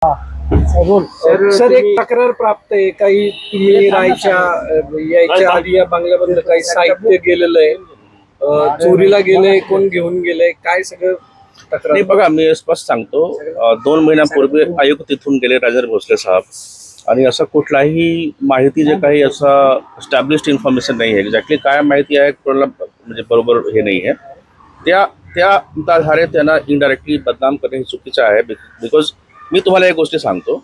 Sir एक तक्रार प्राप्त आहे काही तुम्ही यायच्या आधी या बंगल्याबद्दल काही साहित्य गेलेलं आहे, चोरीला गेलंय, कोण घेऊन गेलंय, काय सगळं तक्रार? नाही बघा, मी स्पष्ट सांगतो, 2 महिन्यापूर्वी आयुक्त तिथून गेले राजेंद्र भोसले साहेब, आणि असं कुठलाही माहिती जे काही असं एस्टॅब्लिश्ड इन्फॉर्मेशन नाही आहे, एक्झॅक्टली काय माहिती आहे कोणाला म्हणजे बरोबर हे नाही आहे, त्या आधारे त्यांना इनडायरेक्टली बदनाम करणे हे चुकीचं आहे. बिकॉज मी तुम्हाला एक गोष्टी सांगतो,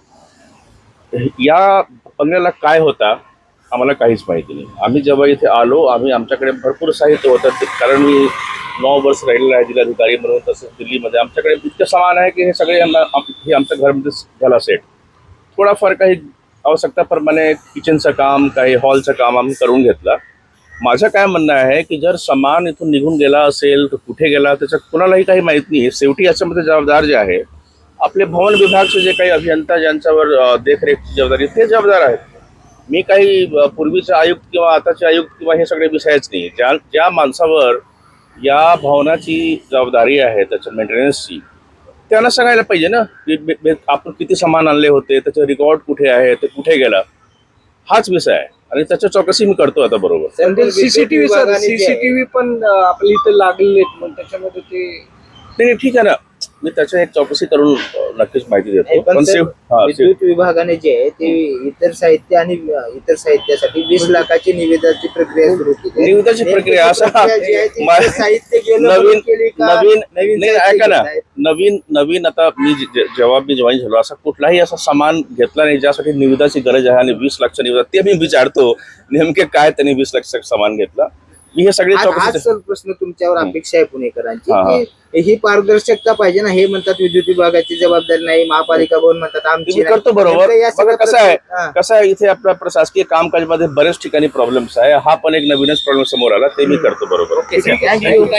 या बंगल्याला काय होता आम्हाला काहीच माहिती नाही. आम्ही जेव्हा इथे आलो, आमच्याकडे भरपूर साहित्य होतं, कारण मी 9 वर्ष राहिलेलं आहे जिल्हाधिकारी म्हणून. तसंच दिल्लीमध्ये आमच्याकडे इतकं सामान आहे की हे सगळे हे आमच्या घरामध्ये झाला सेट. थोडाफार काही आवश्यकताप्रमाणे किचनचं काम, काही हॉलचं काम आम्ही करून घेतलं. माझं काय म्हणणं आहे की जर सामान इथून निघून गेला असेल तर कुठे गेला त्याचं कुणालाही काही माहीत नाही. शेवटी याच्यामध्ये जबाबदार जे आहे आपले भवन विभागचे जे काही अभियंता ज्यांच्यावर देखरेखची जबाबदारी ते जबाबदार आहेत. मी काही पूर्वीचे आयुक्त किंवा आताचे आयुक्त किंवा हे सगळे विषयच नाही. ज्या माणसावर या भवनाची जबाबदारी आहे त्याच्या मेंटेनन्सची, त्यांना सांगायला पाहिजे ना की आपण किती सामान आणले होते, त्याचं रेकॉर्ड कुठे आहे, ते कुठे गेला, हाच विषय आहे. आणि त्याच्या चौकशी मी करतो आता बरोबर. सीसीटीव्ही पण आपल्या इथे लागले, मग त्याच्यामध्ये ते नाही ठीक आहे ना, मी त्याच्या एक चौकशी करून नक्कीच माहिती देतो. पण विद्युत विभागाने जे आहे ते इतर साहित्य आणि इतर साहित्यासाठी 20 लाखाची निविदाची प्रक्रिया सुरू केली. निविदाची प्रक्रिया असं साहित्य नवीन ऐका ना, नवीन आता मी जेव्हा जॉईन झालो असा कुठलाही असा सामान घेतला नाही ज्यासाठी निविदाची गरज आहे. आणि 20 लाखचा निविदा ते मी विचारतो नेमके काय त्यांनी 20 लाखचं सामान घेतला. मी हे सगळे प्रश्न तुमच्यावर अपेक्षा आहे पुणेकरांची की ही पारदर्शकता पाहिजे ना. हे म्हणतात विद्युत विभागाची जबाबदारी नाही, महापालिका भवन म्हणतात आमची करतो बरोबर. बघा कसं आहे इथे आपल्या प्रशासकीय कामकाजमध्ये बरेच ठिकाणी प्रॉब्लेम्स आहे. हा पण एक नवीनच प्रॉब्लेम समोर आला, ते मी करतो बरोबर. थँक्यू.